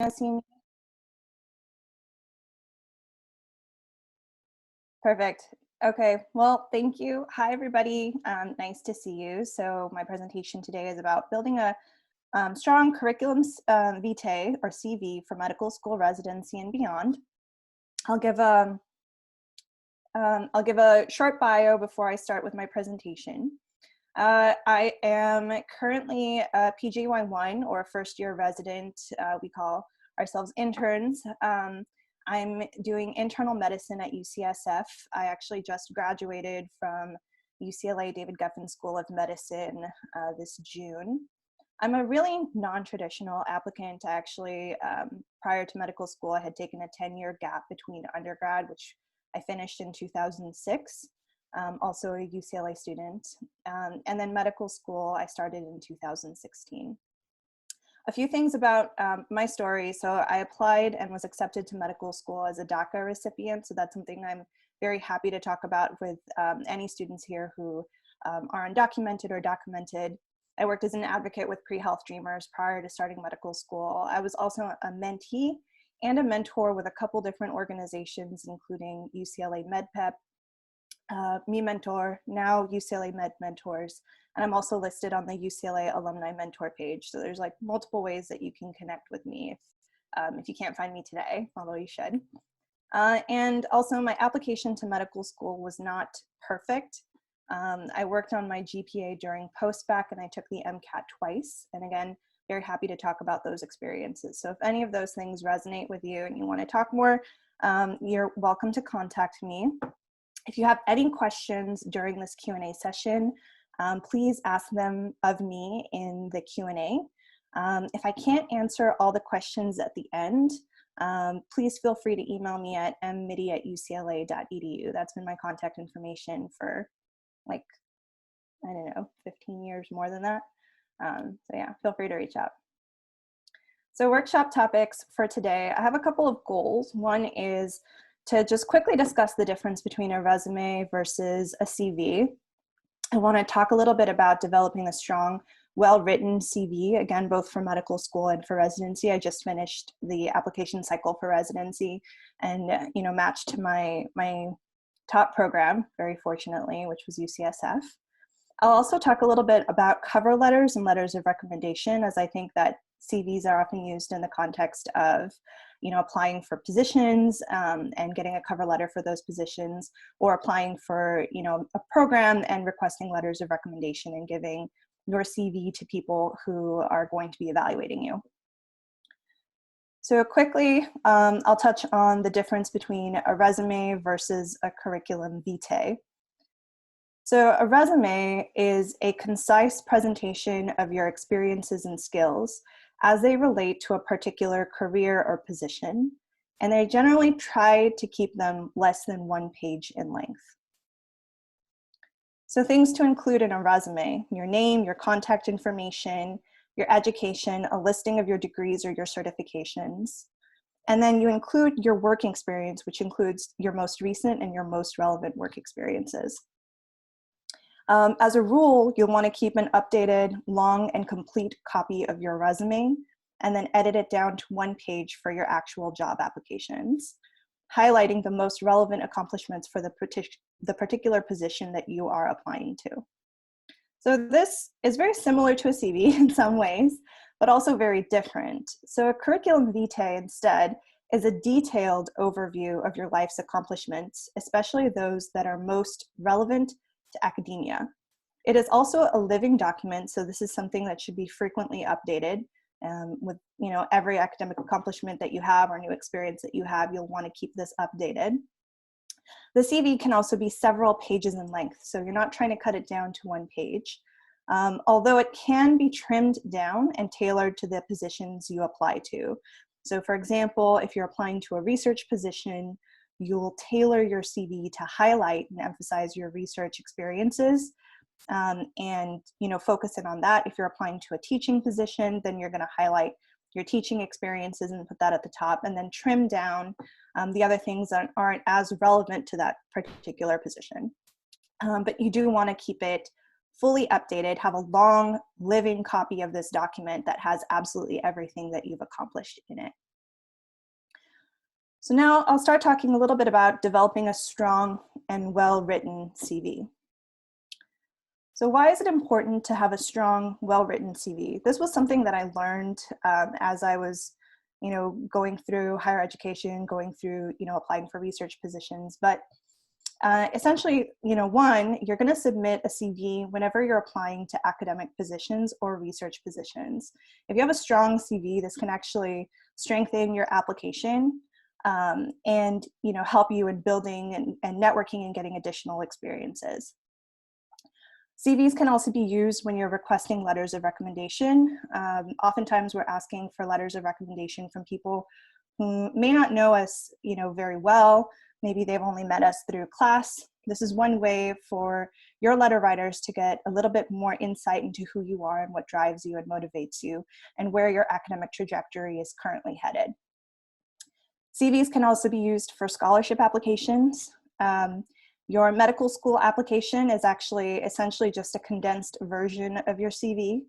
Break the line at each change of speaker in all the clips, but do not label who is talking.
see me? Perfect. Okay, well, thank you. Hi, everybody. Nice to see you. So my presentation today is about building a strong curriculum vitae, or CV, for medical school residency and beyond. I'll give a short bio before I start with my presentation. I am currently a PGY1, or a first-year resident. We call ourselves interns. I'm doing internal medicine at UCSF. I actually just graduated from UCLA David Geffen School of Medicine this June. I'm a really non-traditional applicant. Actually, prior to medical school, I had taken a 10-year gap between undergrad, which I finished in 2006. Also a UCLA student. And then medical school, I started in 2016. A few things about my story. So I applied and was accepted to medical school as a DACA recipient. So that's something I'm very happy to talk about with any students here who are undocumented or documented. I worked as an advocate with Pre-Health Dreamers prior to starting medical school. I was also a mentee and a mentor with a couple different organizations, including UCLA MedPep, Me Mentor, now UCLA Med Mentors, and I'm also listed on the UCLA Alumni Mentor page. So there's like multiple ways that you can connect with me if you can't find me today, although you should. And also my application to medical school was not perfect. I worked on my GPA during post-bac, and I took the MCAT twice. And again, very happy to talk about those experiences. So if any of those things resonate with you and you want to talk more, you're welcome to contact me. If you have any questions during this Q&A session, please ask them of me in the Q&A. If I can't answer all the questions at the end, please feel free to email me at mithi@ucla.edu. That's been my contact information for like, I don't know, 15 years, more than that. So yeah, feel free to reach out. So workshop topics for today, I have a couple of goals. One is to just quickly discuss the difference between a resume versus a CV. I want to talk a little bit about developing a strong, well-written CV, again, both for medical school and for residency. I just finished the application cycle for residency and, matched to my top program, very fortunately, which was UCSF. I'll also talk a little bit about cover letters and letters of recommendation, as I think that CVs are often used in the context of, applying for positions and getting a cover letter for those positions, or applying for, a program and requesting letters of recommendation and giving your CV to people who are going to be evaluating you. So quickly, I'll touch on the difference between a resume versus a curriculum vitae. So a resume is a concise presentation of your experiences and skills as they relate to a particular career or position, and they generally try to keep them less than 1 page in length. So things to include in a resume: your name, your contact information, your education, a listing of your degrees or your certifications. And then you include your work experience, which includes your most recent and your most relevant work experiences. As a rule, you'll want to keep an updated, long and complete copy of your resume, and then edit it down to 1 page for your actual job applications, highlighting the most relevant accomplishments for the particular position that you are applying to. So this is very similar to a CV in some ways, but also very different. So a curriculum vitae instead is a detailed overview of your life's accomplishments, especially those that are most relevant to academia. It is also a living document, so this is something that should be frequently updated. With every academic accomplishment that you have or new experience that you have, you'll want to keep this updated. The CV can also be several pages in length, so you're not trying to cut it down to 1 page, although it can be trimmed down and tailored to the positions you apply to. So for example, if you're applying to a research position, you'll tailor your CV to highlight and emphasize your research experiences and focus in on that. If you're applying to a teaching position, then you're going to highlight your teaching experiences and put that at the top, and then trim down the other things that aren't as relevant to that particular position. But you do want to keep it fully updated, have a long living copy of this document that has absolutely everything that you've accomplished in it. So now I'll start talking a little bit about developing a strong and well-written CV. So why is it important to have a strong, well-written CV? This was something that I learned as I was, going through higher education, going through, applying for research positions. But essentially, one, you're going to submit a CV whenever you're applying to academic positions or research positions. If you have a strong CV, this can actually strengthen your application and help you in building and networking and getting additional experiences. CVs can also be used when you're requesting letters of recommendation. Oftentimes we're asking for letters of recommendation from people who may not know us, very well. Maybe they've only met us through class. This is one way for your letter writers to get a little bit more insight into who you are and what drives you and motivates you and where your academic trajectory is currently headed. CVs can also be used for scholarship applications. Your medical school application is actually essentially just a condensed version of your CV.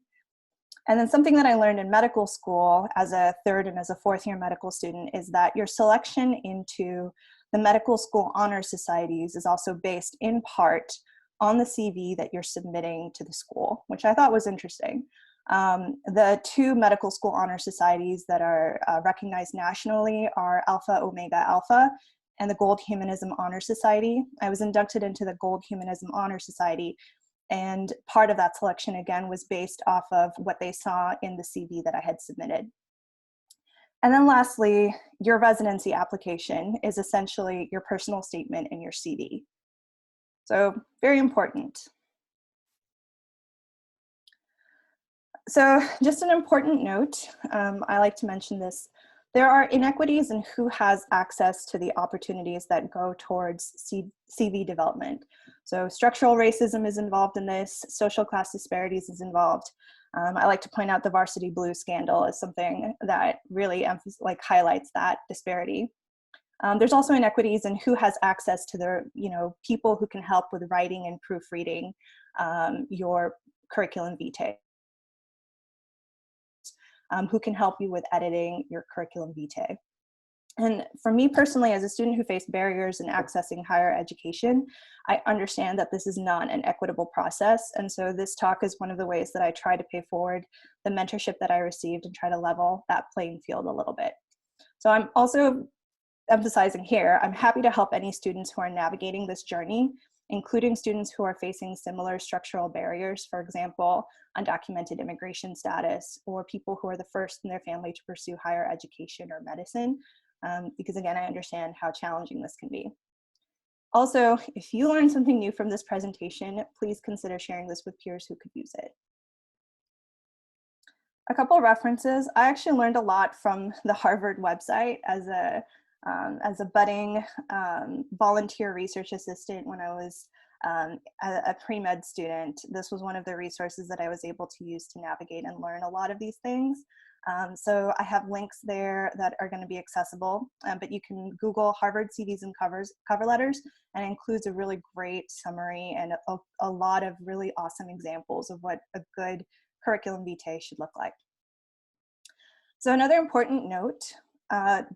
And then something that I learned in medical school as a third and as a fourth year medical student is that your selection into the medical school honor societies is also based in part on the CV that you're submitting to the school, which I thought was interesting. The two medical school honor societies that are recognized nationally are Alpha Omega Alpha and the Gold Humanism Honor Society. I was inducted into the Gold Humanism Honor Society, and part of that selection, again, was based off of what they saw in the CV that I had submitted. And then lastly, your residency application is essentially your personal statement in your CV. So very important. So just an important note, I like to mention this. There are inequities in who has access to the opportunities that go towards CV development. So structural racism is involved in this, social class disparities is involved. I like to point out the Varsity Blue scandal as something that really highlights that disparity. There's also inequities in who has access to the people who can help with writing and proofreading your curriculum vitae. Who can help you with editing your curriculum vitae. And for me personally, as a student who faced barriers in accessing higher education, I understand that this is not an equitable process. And so this talk is one of the ways that I try to pay forward the mentorship that I received and try to level that playing field a little bit. So I'm also emphasizing here, I'm happy to help any students who are navigating this journey, including students who are facing similar structural barriers, for example, undocumented immigration status, or people who are the first in their family to pursue higher education or medicine, because again, I understand how challenging this can be. Also, if you learned something new from this presentation, please consider sharing this with peers who could use it. A couple of references. I actually learned a lot from the Harvard website as a budding volunteer research assistant when I was a pre-med student. This was one of the resources that I was able to use to navigate and learn a lot of these things. So I have links there that are going to be accessible, but you can Google Harvard CVs and cover letters, and it includes a really great summary and a lot of really awesome examples of what a good curriculum vitae should look like. So another important note,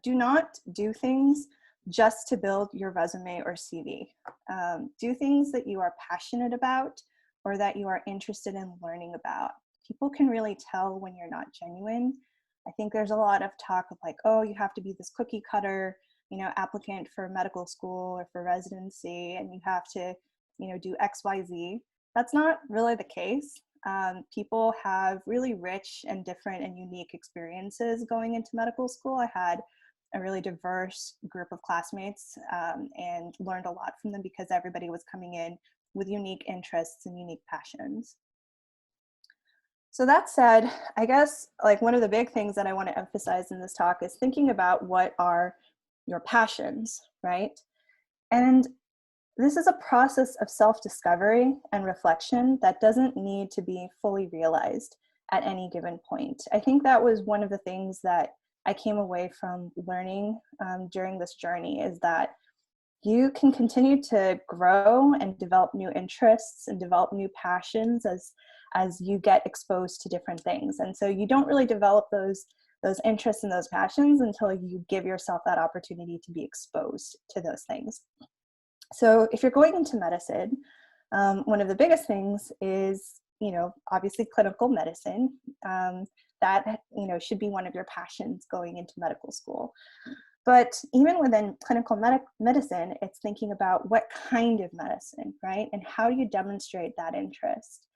do not do things just to build your resume or CV. Do things that you are passionate about or that you are interested in learning about. People can really tell when you're not genuine. I think there's a lot of talk of like, oh, you have to be this cookie cutter, applicant for medical school or for residency, and you have to, do X, Y, Z. That's not really the case. People have really rich and different and unique experiences going into medical school. I had a really diverse group of classmates and learned a lot from them because everybody was coming in with unique interests and unique passions. So that said, I guess one of the big things that I want to emphasize in this talk is thinking about what are your passions, right? And this is a process of self-discovery and reflection that doesn't need to be fully realized at any given point. I think that was one of the things that I came away from learning during this journey, is that you can continue to grow and develop new interests and develop new passions as you get exposed to different things. And so you don't really develop those those interests and those passions until you give yourself that opportunity to be exposed to those things. So if you're going into medicine, one of the biggest things is, obviously clinical medicine. That, should be one of your passions going into medical school. But even within clinical medicine, it's thinking about what kind of medicine, right? And how do you demonstrate that interest?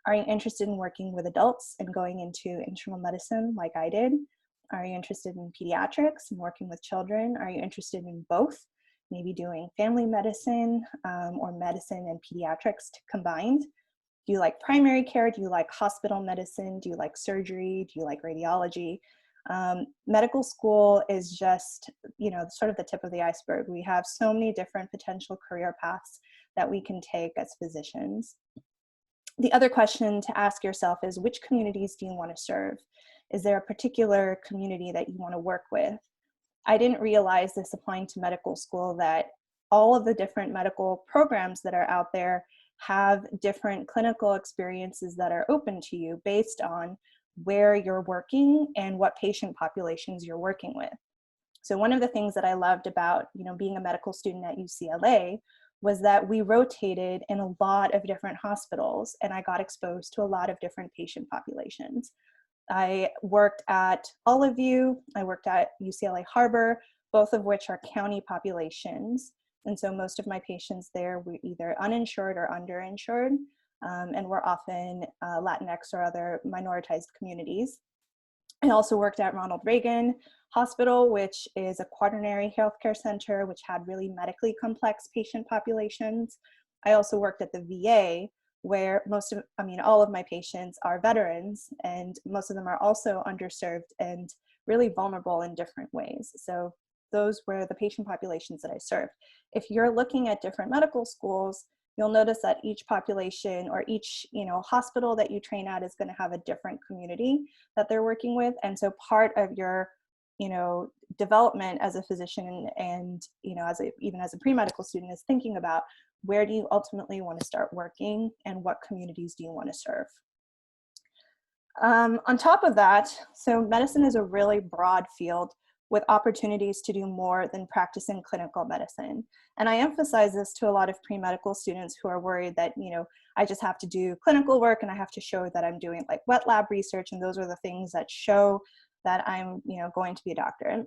Are you interested in working with adults and going into internal medicine like I did? Are you interested in pediatrics and working with children? Are you interested in both? Maybe doing family medicine or medicine and pediatrics combined? Do you like primary care? Do you like hospital medicine? Do you like surgery? Do you like radiology? Medical school is just, sort of the tip of the iceberg. We have so many different potential career paths that we can take as physicians. The other question to ask yourself is, which communities do you want to serve? Is there a particular community that you want to work with? I didn't realize this applying to medical school, that all of the different medical programs that are out there have different clinical experiences that are open to you based on where you're working and what patient populations you're working with. So one of the things that I loved about, being a medical student at UCLA was that we rotated in a lot of different hospitals, and I got exposed to a lot of different patient populations. I worked at Allevue, I worked at UCLA Harbor, both of which are county populations. And so most of my patients there were either uninsured or underinsured, and were often Latinx or other minoritized communities. I also worked at Ronald Reagan Hospital, which is a quaternary healthcare center, which had really medically complex patient populations. I also worked at the VA, where all of my patients are veterans, and most of them are also underserved and really vulnerable in different ways. So those were the patient populations that I served. If you're looking at different medical schools, you'll notice that each population or each hospital that you train at is going to have a different community that they're working with. And so part of your development as a physician and even as a pre-medical student is thinking about, where do you ultimately want to start working and what communities do you want to serve? On top of that, so medicine is a really broad field with opportunities to do more than practicing clinical medicine. And I emphasize this to a lot of pre-medical students who are worried that, I just have to do clinical work and I have to show that I'm doing like wet lab research, and those are the things that show that I'm, going to be a doctor. And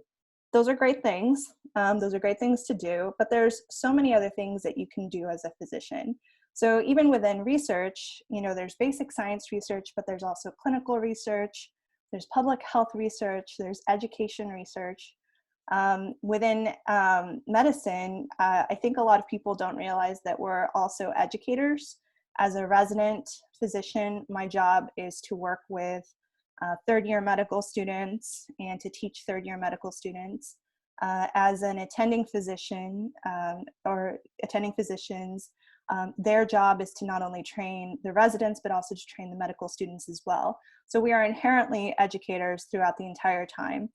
those are great things. Those are great things to do, but there's so many other things that you can do as a physician. So even within research, there's basic science research, but there's also clinical research, there's public health research, there's education research. Within medicine, I think a lot of people don't realize that we're also educators. As a resident physician, my job is to work with third-year medical students and to teach third-year medical students. As an attending physician or attending physicians, their job is to not only train the residents, but also to train the medical students as well. So we are inherently educators throughout the entire time.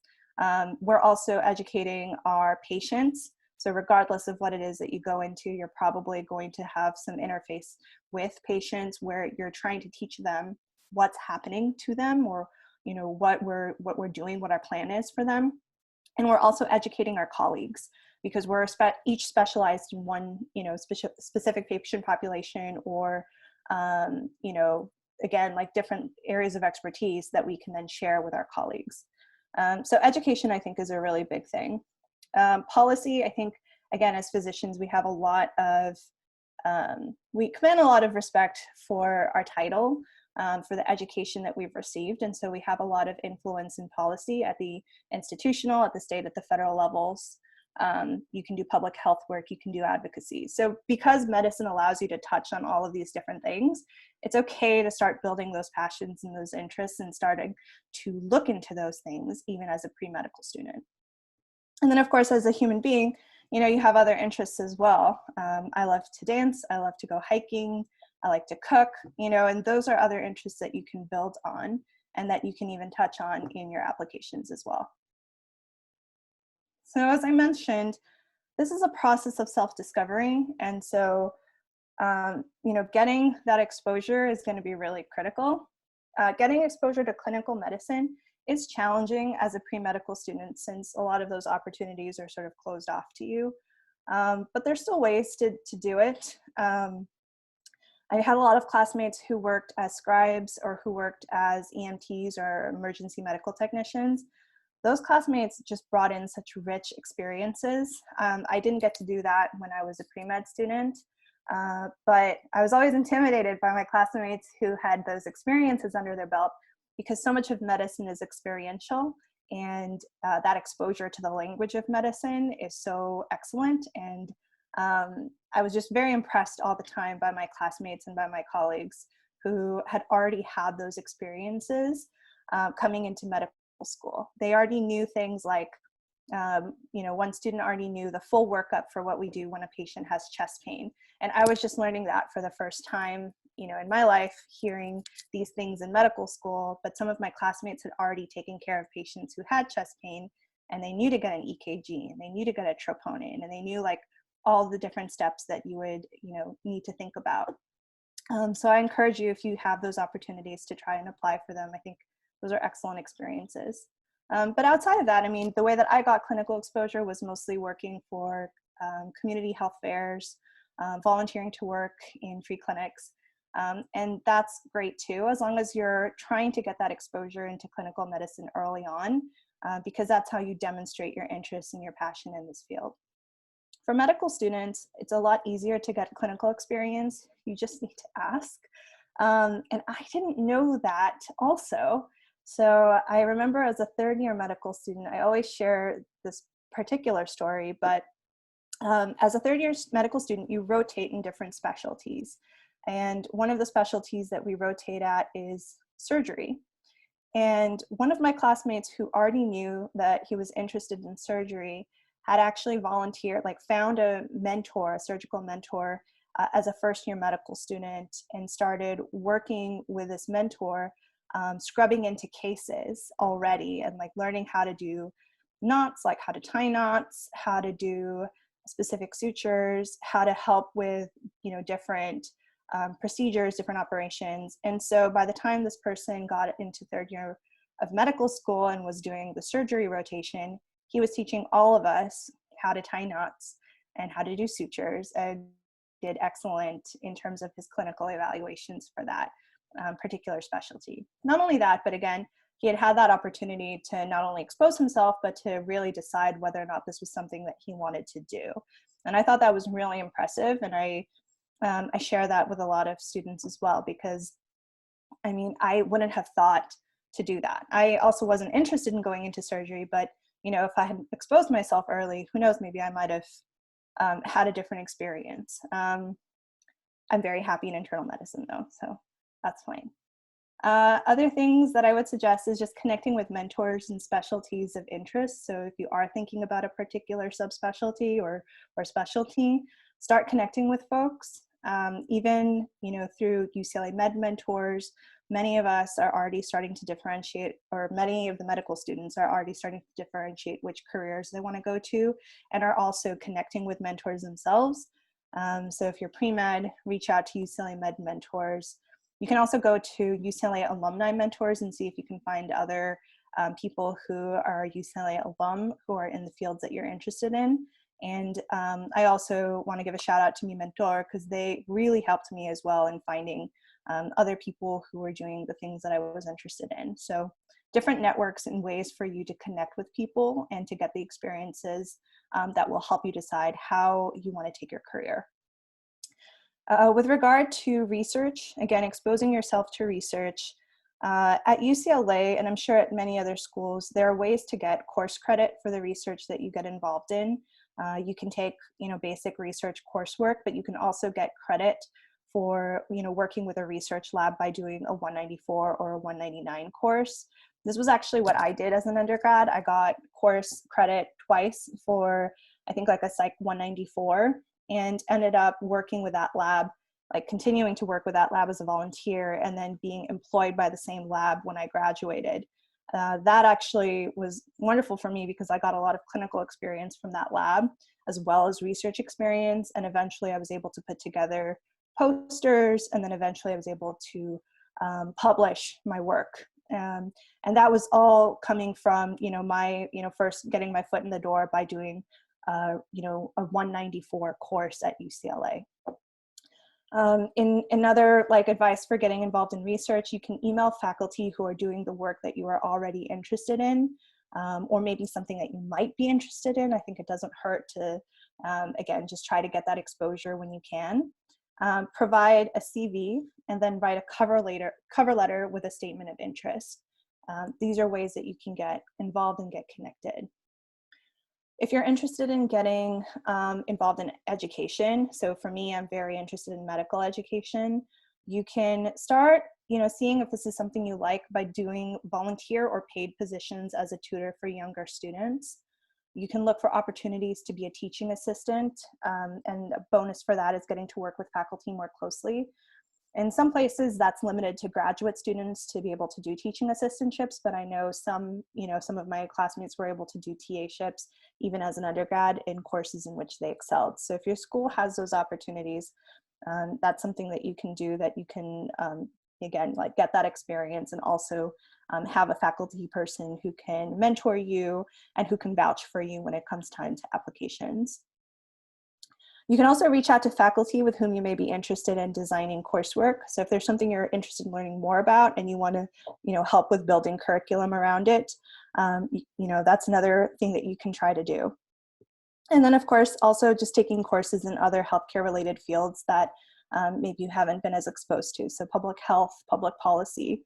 We're also educating our patients. So regardless of what it is that you go into, you're probably going to have some interface with patients where you're trying to teach them what's happening to them, or what we're doing, what our plan is for them. And we're also educating our colleagues, because we're each specialized in one specific patient population, or again, like different areas of expertise that we can then share with our colleagues. So education, I think, is a really big thing. Policy, I think, again, as physicians, we have a lot of we command a lot of respect for our title, for the education that we've received. And so we have a lot of influence in policy at the institutional, at the state, at the federal levels. You can do public health work, you can do advocacy. So because medicine allows you to touch on all of these different things, it's okay to start building those passions and those interests and starting to look into those things, even as a pre-medical student. And then, of course, as a human being, you have other interests as well. I love to dance, I love to go hiking, I like to cook, and those are other interests that you can build on and that you can even touch on in your applications as well. So as I mentioned, this is a process of self-discovery. And so, getting that exposure is going to be really critical. Getting exposure to clinical medicine is challenging as a pre-medical student, since a lot of those opportunities are sort of closed off to you. But there's still ways to do it. I had a lot of classmates who worked as scribes or who worked as EMTs or emergency medical technicians. Those classmates just brought in such rich experiences. I didn't get to do that when I was a pre-med student, but I was always intimidated by my classmates who had those experiences under their belt, because so much of medicine is experiential, and that exposure to the language of medicine is so excellent. And I was just very impressed all the time by my classmates and by my colleagues who had already had those experiences coming into medical school. They already knew things like, one student already knew the full workup for what we do when a patient has chest pain. And I was just learning that for the first time, in my life, hearing these things in medical school. But some of my classmates had already taken care of patients who had chest pain, and they knew to get an EKG, and they knew to get a troponin, and they knew like all the different steps that you would, need to think about. So I encourage you, if you have those opportunities, to try and apply for them. I think those are excellent experiences. But outside of that, I mean, the way that I got clinical exposure was mostly working for community health fairs, volunteering to work in free clinics. And that's great too, as long as you're trying to get that exposure into clinical medicine early on, because that's how you demonstrate your interest and your passion in this field. For medical students, it's a lot easier to get clinical experience. You just need to ask. And I didn't know that also. So I remember as a third-year medical student, I always share this particular story, but as a third-year medical student, you rotate in different specialties. And one of the specialties that we rotate at is surgery. And one of my classmates who already knew that he was interested in surgery had actually volunteered, found a mentor, a surgical mentor, as a first-year medical student, and started working with this mentor, scrubbing into cases already, and learning how to do knots, how to tie knots, how to do specific sutures, how to help with different procedures, different operations. And so by the time this person got into third year of medical school and was doing the surgery rotation, he was teaching all of us how to tie knots and how to do sutures, and did excellent in terms of his clinical evaluations for that particular specialty. Not only that, but again, he had had that opportunity to not only expose himself, but to really decide whether or not this was something that he wanted to do. And I thought that was really impressive. And I share that with a lot of students as well, because I mean, I wouldn't have thought to do that. I also wasn't interested in going into surgery, but if I had exposed myself early, who knows, maybe I might have had a different experience. I'm very happy in internal medicine though, so that's fine. Other things that I would suggest is just connecting with mentors and specialties of interest. So if you are thinking about a particular subspecialty or specialty, start connecting with folks. Even through UCLA Med Mentors, many of us are already starting to differentiate, or many of the medical students are already starting to differentiate which careers they want to go to, and are also connecting with mentors themselves. So if you're pre-med, reach out to UCLA Med Mentors. You can also go to UCLA Alumni Mentors and see if you can find other people who are UCLA alum who are in the fields that you're interested in. And I also want to give a shout out to Mi Mentor, because they really helped me as well in finding other people who were doing the things that I was interested in. So different networks and ways for you to connect with people and to get the experiences that will help you decide how you want to take your career. With regard to research, again, exposing yourself to research. At UCLA, and I'm sure at many other schools, there are ways to get course credit for the research that you get involved in. You can take, basic research coursework, but you can also get credit for, working with a research lab by doing a 194 or a 199 course. This was actually what I did as an undergrad. I got course credit twice for, I think, a Psych 194, and ended up working with that lab, continuing to work with that lab as a volunteer, and then being employed by the same lab when I graduated. That actually was wonderful for me, because I got a lot of clinical experience from that lab, as well as research experience. And eventually I was able to put together posters, and then eventually I was able to publish my work And that was all coming from, my, first getting my foot in the door by doing, a 194 course at UCLA. In another advice for getting involved in research, you can email faculty who are doing the work that you are already interested in, or maybe something that you might be interested in. I think it doesn't hurt to, again, just try to get that exposure when you can. Provide a CV, and then write a cover letter with a statement of interest. These are ways that you can get involved and get connected. If you're interested in getting involved in education, so for me, I'm very interested in medical education, you can start, seeing if this is something you like by doing volunteer or paid positions as a tutor for younger students. You can look for opportunities to be a teaching assistant, and a bonus for that is getting to work with faculty more closely. In some places, that's limited to graduate students to be able to do teaching assistantships, but I know some of my classmates were able to do TA-ships even as an undergrad in courses in which they excelled. So if your school has those opportunities, that's something that you can do, that you can, again, get that experience, and also have a faculty person who can mentor you and who can vouch for you when it comes time to applications. You can also reach out to faculty with whom you may be interested in designing coursework. So if there's something you're interested in learning more about and you want to, help with building curriculum around it, that's another thing that you can try to do. And then, of course, also just taking courses in other healthcare related fields that maybe you haven't been as exposed to. So public health, public policy,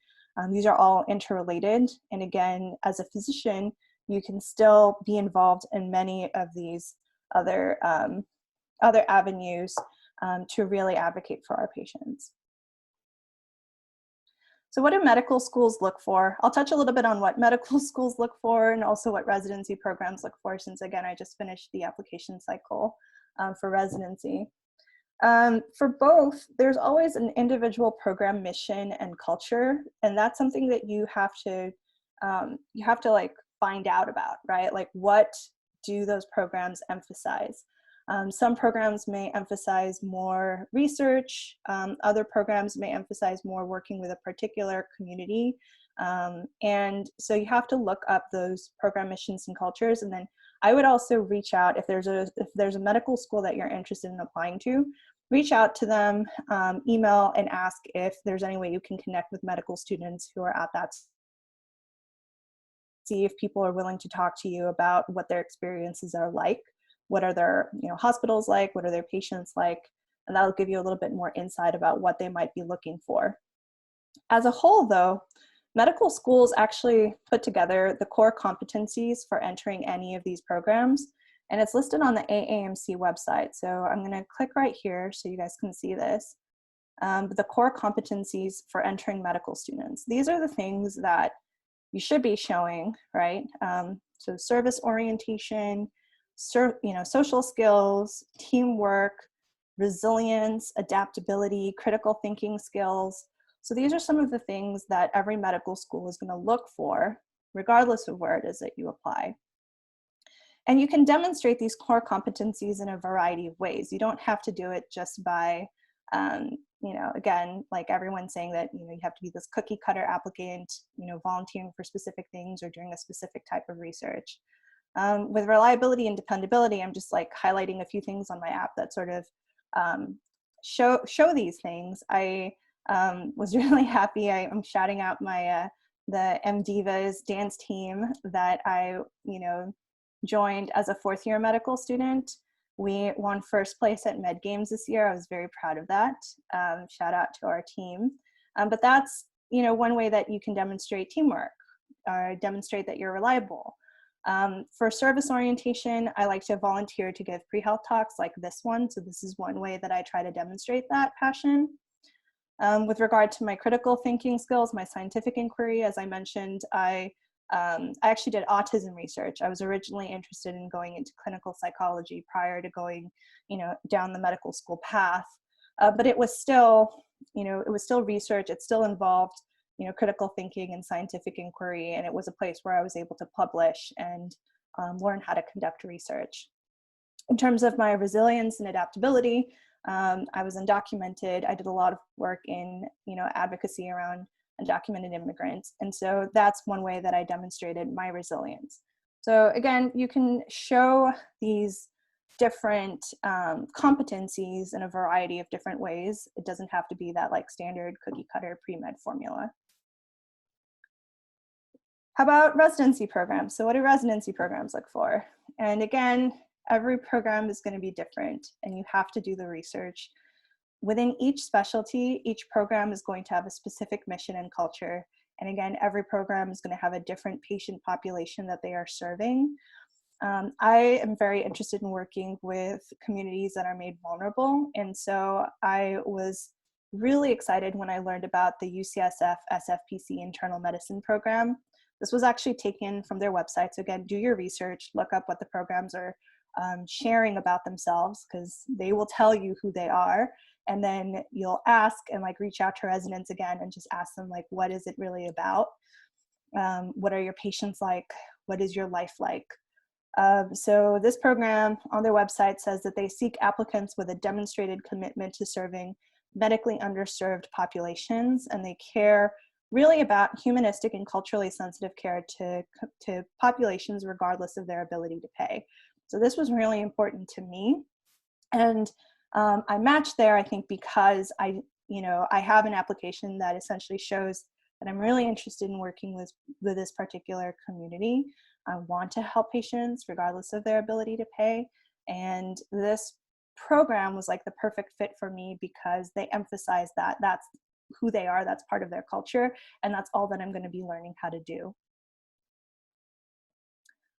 these are all interrelated. And again, as a physician, you can still be involved in many of these other avenues to really advocate for our patients. So what do medical schools look for? I'll touch a little bit on what medical schools look for, and also what residency programs look for, since again, I just finished the application cycle for residency. For both, there's always an individual program mission and culture, and that's something that you have to find out about, right? What do those programs emphasize? Some programs may emphasize more research. Other programs may emphasize more working with a particular community. And so you have to look up those program missions and cultures. And then I would also reach out, if there's a medical school that you're interested in applying to, reach out to them, email and ask if there's any way you can connect with medical students who are at that. See if people are willing to talk to you about what their experiences are like. What are their hospitals like? What are their patients like? And that'll give you a little bit more insight about what they might be looking for. As a whole, though, medical schools actually put together the core competencies for entering any of these programs, and it's listed on the AAMC website. So I'm going to click right here so you guys can see this. The core competencies for entering medical students. These are the things that you should be showing, right? So service orientation, social skills, teamwork, resilience, adaptability, critical thinking skills. So these are some of the things that every medical school is going to look for, regardless of where it is that you apply. And you can demonstrate these core competencies in a variety of ways. You don't have to do it just by, again, like everyone's saying that, you have to be this cookie cutter applicant, volunteering for specific things or doing a specific type of research. With reliability and dependability, I'm just highlighting a few things on my app that sort of show these things. I was really happy. I'm shouting out my the MDivas dance team that I joined as a fourth year medical student. We won first place at Med Games this year. I was very proud of that. Shout out to our team. But that's one way that you can demonstrate teamwork, or demonstrate that you're reliable. For service orientation, I like to volunteer to give pre-health talks like this one. So this is one way that I try to demonstrate that passion. With regard to my critical thinking skills, my scientific inquiry, as I mentioned, I actually did autism research. I was originally interested in going into clinical psychology prior to going, down the medical school path. But it was still, research. It still involved critical thinking and scientific inquiry, and it was a place where I was able to publish and learn how to conduct research. In terms of my resilience and adaptability, I was undocumented. I did a lot of work in advocacy around undocumented immigrants. And so that's one way that I demonstrated my resilience. So again, you can show these different competencies in a variety of different ways. It doesn't have to be that like standard cookie cutter pre-med formula. How about residency programs? So what do residency programs look for? And again, every program is going to be different, and you have to do the research. Within each specialty, each program is going to have a specific mission and culture. And again, every program is going to have a different patient population that they are serving. I am very interested in working with communities that are made vulnerable. And so I was really excited when I learned about the UCSF SFPC internal medicine program. This was actually taken from their website. So again, do your research, look up what the programs are sharing about themselves, because they will tell you who they are. And then you'll ask and like reach out to residents again and just ask them like, what is it really about? What are your patients like? What is your life like? So this program on their website says that they seek applicants with a demonstrated commitment to serving medically underserved populations, and they care really about humanistic and culturally sensitive care to populations regardless of their ability to pay. So this was really important to me. And I matched there, I think, because I have an application that essentially shows that I'm really interested in working with this particular community. I want to help patients regardless of their ability to pay. And this program was like the perfect fit for me because they emphasize that that's who they are, that's part of their culture, and that's all that I'm going to be learning how to do.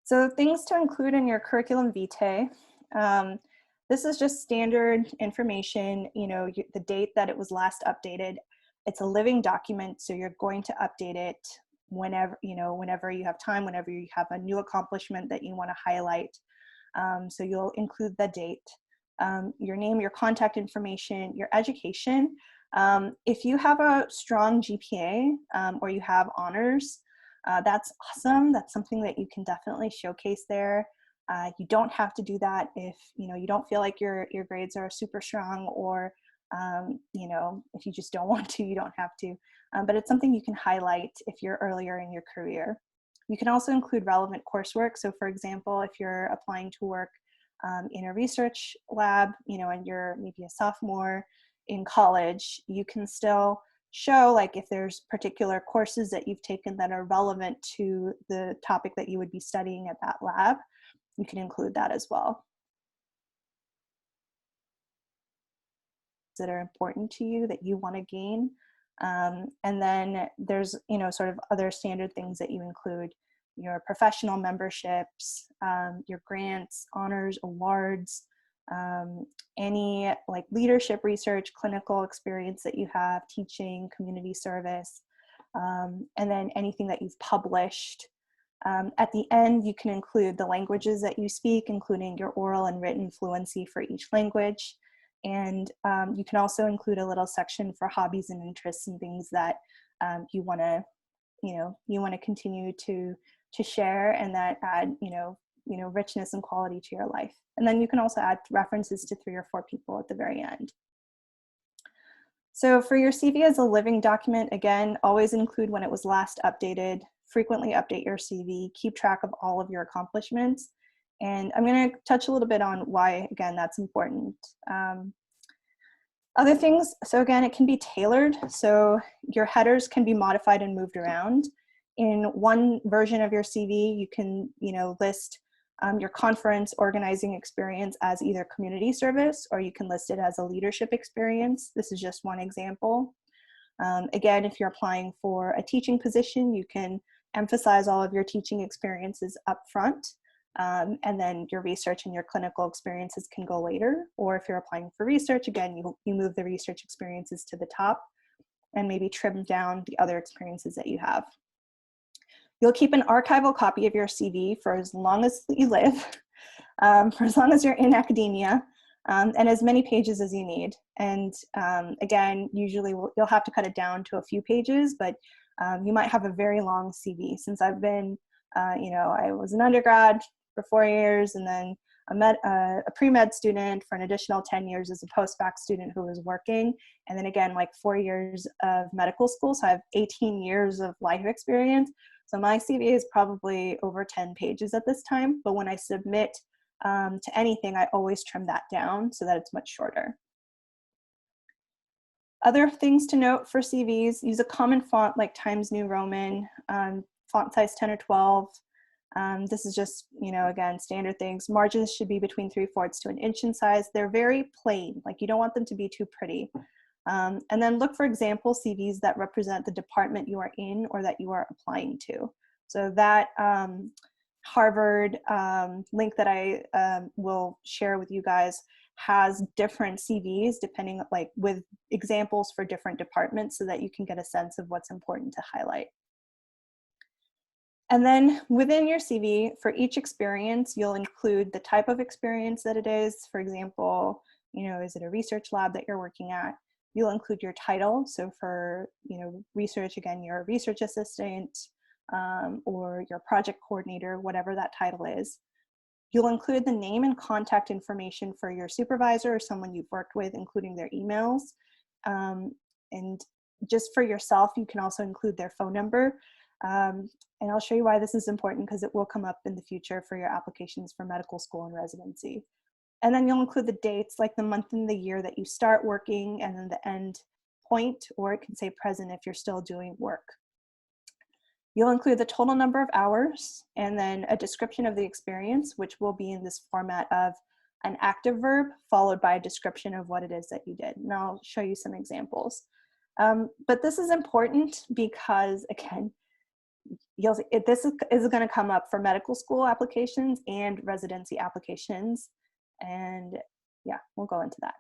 So things to include in your curriculum vitae. This is just standard information, the date that it was last updated. It's a living document, so you're going to update it whenever you have time, whenever you have a new accomplishment that you want to highlight. So you'll include the date, your name, your contact information, your education. If you have a strong GPA or you have honors, that's awesome. That's something that you can definitely showcase there. You don't have to do that if you don't feel like your grades are super strong, or if you just don't want to, you don't have to. But it's something you can highlight if you're earlier in your career. You can also include relevant coursework. So for example, if you're applying to work in a research lab, and you're maybe a sophomore in college, you can still show like if there's particular courses that you've taken that are relevant to the topic that you would be studying at that lab. You can include that as well. That are important to you that you want to gain. And then there's, sort of other standard things that you include: your professional memberships, your grants, honors, awards, any like leadership research, clinical experience that you have, teaching, community service, and then anything that you've published. At the end, you can include the languages that you speak, including your oral and written fluency for each language. And you can also include a little section for hobbies and interests and things that you want to continue to share, and that add richness and quality to your life. And then you can also add references to 3 or 4 people at the very end. So for your CV as a living document, again, always include when it was last updated. Frequently update your CV. Keep track of all of your accomplishments. And I'm going to touch a little bit on why, again, that's important. Other things, so again, it can be tailored. So your headers can be modified and moved around. In one version of your CV, you can, list your conference organizing experience as either community service, or you can list it as a leadership experience. This is just one example. Again, if you're applying for a teaching position, you can emphasize all of your teaching experiences up front. And then your research and your clinical experiences can go later. Or if you're applying for research, again, you move the research experiences to the top and maybe trim down the other experiences that you have. You'll keep an archival copy of your CV for as long as you live, for as long as you're in academia, and as many pages as you need. And again, usually you'll have to cut it down to a few pages, but you might have a very long CV. Since I've been, I was an undergrad for 4 years, and then a pre-med student for an additional 10 years as a post-bac student who was working, and then again, like 4 years of medical school. So I have 18 years of life experience. So my CV is probably over 10 pages at this time, but when I submit to anything, I always trim that down so that it's much shorter. Other things to note for CVs: use a common font like Times New Roman, font size 10 or 12. This is just, again, standard things. Margins should be between 3/4 to 1 inch in size. They're very plain, like you don't want them to be too pretty. And then look for example CVs that represent the department you are in or that you are applying to. So that Harvard link that I will share with you guys has different CVs depending, like with examples for different departments, so that you can get a sense of what's important to highlight. And then within your CV, for each experience, you'll include the type of experience that it is. For example, is it a research lab that you're working at? You'll include your title. So for, research, again, you're a research assistant or your project coordinator, whatever that title is. You'll include the name and contact information for your supervisor or someone you've worked with, including their emails. And just for yourself, you can also include their phone number. And I'll show you why this is important, because it will come up in the future for your applications for medical school and residency. And then you'll include the dates, like the month and the year that you start working, and then the end point, or it can say present if you're still doing work. You'll include the total number of hours, and then a description of the experience, which will be in this format of an active verb followed by a description of what it is that you did. And I'll show you some examples. But this is important because, again, this is going to come up for medical school applications and residency applications. And yeah, we'll go into that.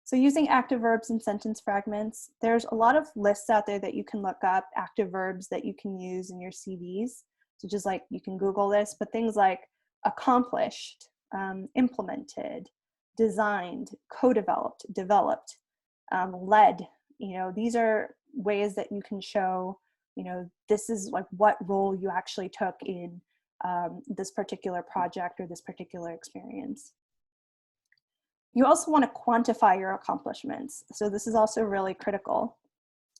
So using active verbs and sentence fragments, there's a lot of lists out there that you can look up, active verbs that you can use in your CVs. So just like you can Google this, but things like accomplished, implemented, designed, co-developed, developed, led, these are ways that you can show, this is like what role you actually took in this particular project or this particular experience. You also want to quantify your accomplishments. So this is also really critical.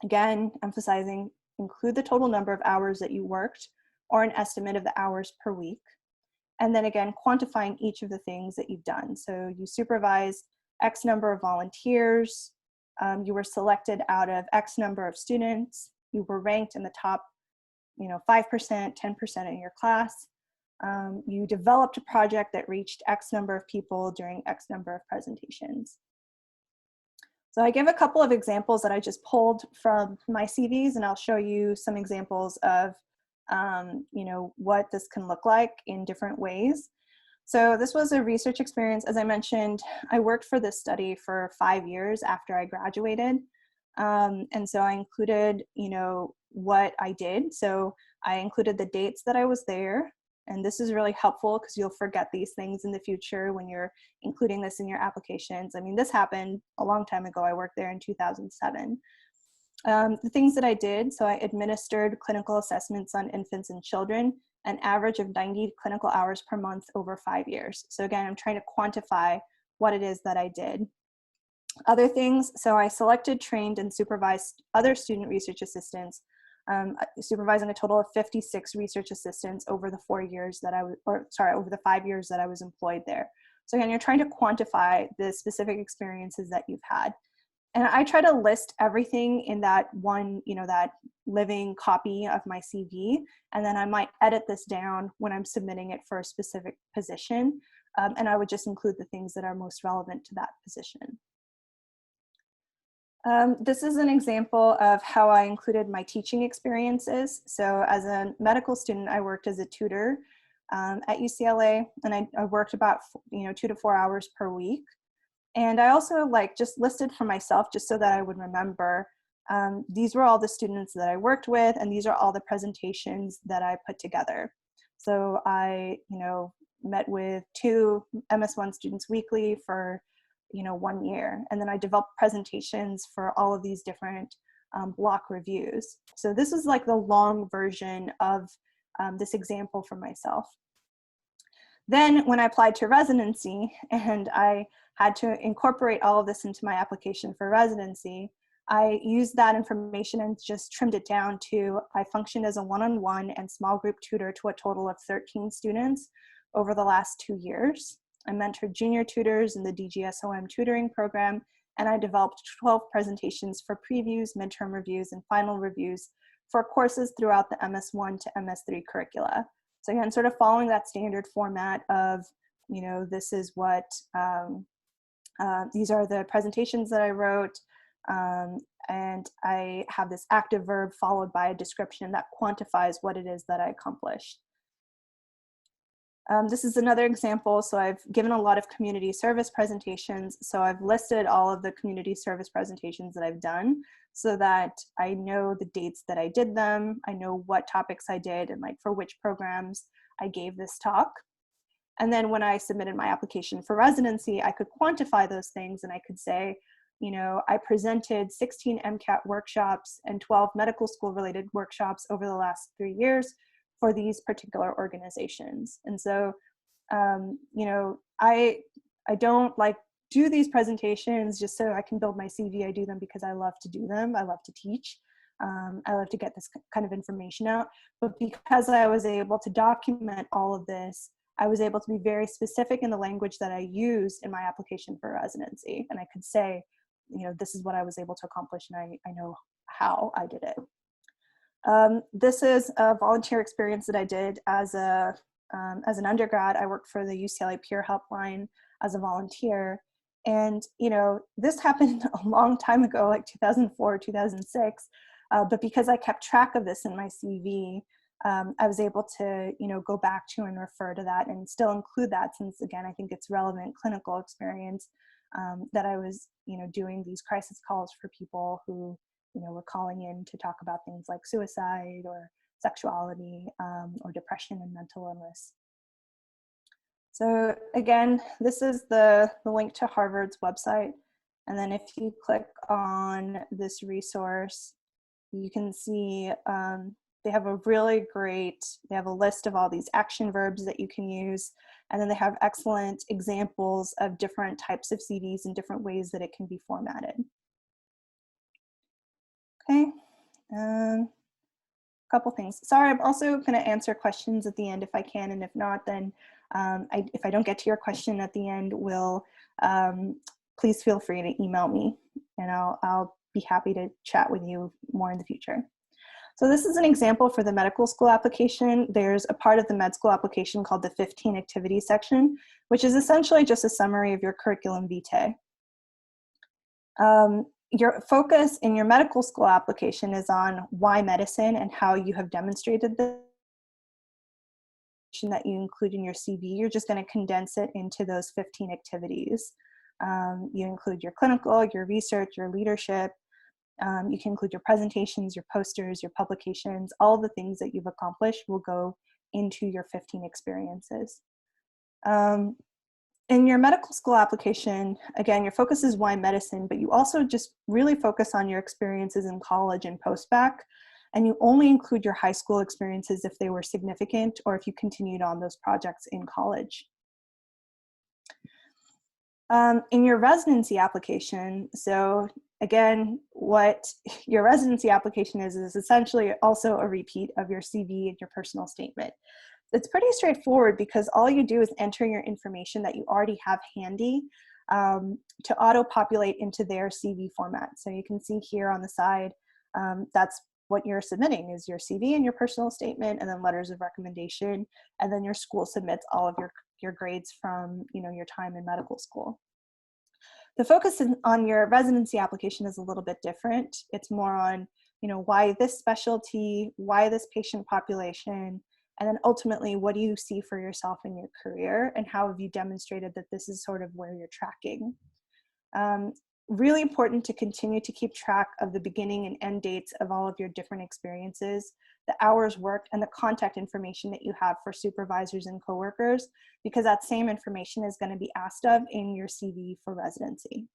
Again, emphasizing, include the total number of hours that you worked or an estimate of the hours per week. And then again, quantifying each of the things that you've done. So you supervised X number of volunteers, you were selected out of X number of students, you were ranked in the top 5%, 10% in your class. You developed a project that reached X number of people during X number of presentations. So I give a couple of examples that I just pulled from my CVs, and I'll show you some examples of what this can look like in different ways. So this was a research experience. As I mentioned, I worked for this study for 5 years after I graduated. And so I included, what I did. So I included the dates that I was there. And this is really helpful because you'll forget these things in the future when you're including this in your applications. I mean, this happened a long time ago. I worked there in 2007. The things that I did, so I administered clinical assessments on infants and children, an average of 90 clinical hours per month over 5 years. So again, I'm trying to quantify what it is that I did. Other things, so I selected, trained, and supervised other student research assistants, supervising a total of 56 research assistants over the 4 years that over the 5 years that I was employed there. So again, you're trying to quantify the specific experiences that you've had. And I try to list everything in that one, that living copy of my CV, and then I might edit this down when I'm submitting it for a specific position, and I would just include the things that are most relevant to that position. This is an example of how I included my teaching experiences. So as a medical student, I worked as a tutor at UCLA, and I worked about 2 to 4 hours per week. And I also just listed for myself, just so that I would remember, these were all the students that I worked with, and these are all the presentations that I put together. So I, met with 2 MS1 students weekly for 1 year. And then I developed presentations for all of these different block reviews. So this is like the long version of this example for myself. Then when I applied to residency and I had to incorporate all of this into my application for residency, I used that information and just trimmed it down to, I functioned as a one-on-one and small group tutor to a total of 13 students over the last 2 years. I mentored junior tutors in the DGSOM tutoring program, and I developed 12 presentations for previews, midterm reviews, and final reviews for courses throughout the MS1 to MS3 curricula. So again, sort of following that standard format of, you know, this is what, these are the presentations that I wrote, and I have this active verb followed by a description that quantifies what it is that I accomplished. This is another example. So I've given a lot of community service presentations. So I've listed all of the community service presentations that I've done so that I know the dates that I did them. I know what topics I did and like for which programs I gave this talk. And then when I submitted my application for residency, I could quantify those things and I could say, you know, I presented 16 MCAT workshops and 12 medical school related workshops over the last 3 years for these particular organizations. And so, you know, I don't like do these presentations just so I can build my CV. I do them because I love to do them. I love to teach. I love to get this kind of information out. But because I was able to document all of this, I was able to be very specific in the language that I used in my application for residency. And I could say, you know, this is what I was able to accomplish, and I know how I did it. This is a volunteer experience that I did as an undergrad. I worked for the UCLA Peer Helpline as a volunteer. And, you know, this happened a long time ago, like 2004, 2006. But because I kept track of this in my CV, I was able to, you know, go back to and refer to that and still include that since, again, I think it's relevant clinical experience that I was, you know, doing these crisis calls for people who, you know, were calling in to talk about things like suicide or sexuality or depression and mental illness. So again, this is the link to Harvard's website. And then if you click on this resource, you can see they have a really great, they have a list of all these action verbs that you can use. And then they have excellent examples of different types of CVs and different ways that it can be formatted. Okay, a couple things. Sorry, I'm also going to answer questions at the end if I can, and if not, then if I don't get to your question at the end, please feel free to email me, and I'll be happy to chat with you more in the future. So this is an example for the medical school application. There's a part of the med school application called the 15 activities section, which is essentially just a summary of your curriculum vitae. Your focus in your medical school application is on why medicine and how you have demonstrated the that you include in your CV. You're just going to condense it into those 15 activities. You include your clinical, your research, your leadership. You can include your presentations, your posters, your publications. All the things that you've accomplished will go into your 15 experiences. In your medical school application, again, your focus is why medicine, but you also just really focus on your experiences in college and post-bac, and you only include your high school experiences if they were significant or if you continued on those projects in college. In your residency application, so again, what your residency application is essentially also a repeat of your CV and your personal statement. It's pretty straightforward because all you do is enter your information that you already have handy to auto-populate into their CV format. So you can see here on the side, that's what you're submitting is your CV and your personal statement, and then letters of recommendation, and then your school submits all of your grades from, you know, your time in medical school. The focus on your residency application is a little bit different. It's more on, you know, why this specialty, why this patient population, and then ultimately, what do you see for yourself in your career, and how have you demonstrated that this is sort of where you're tracking? Really important to continue to keep track of the beginning and end dates of all of your different experiences, the hours worked, and the contact information that you have for supervisors and coworkers, because that same information is going to be asked of in your CV for residency.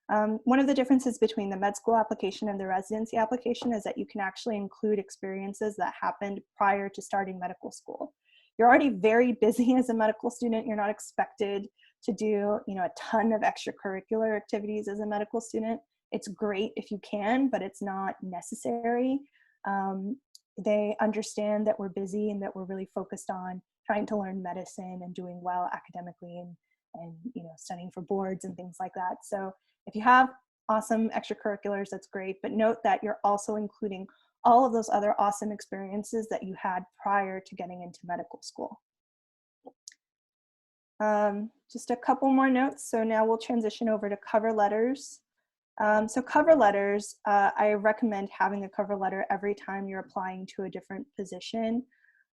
One of the differences between the med school application and the residency application is that you can actually include experiences that happened prior to starting medical school. you're already very busy as a medical student. You're not expected to do, a ton of extracurricular activities as a medical student. It's great if you can, but it's not necessary. They understand that we're busy and that we're really focused on trying to learn medicine and doing well academically and studying for boards and things like that. So if you have awesome extracurriculars, that's great, but note that you're also including all of those other awesome experiences that you had prior to getting into medical school. Just a couple more notes. So now we'll transition over to cover letters. So cover letters, I recommend having a cover letter every time you're applying to a different position.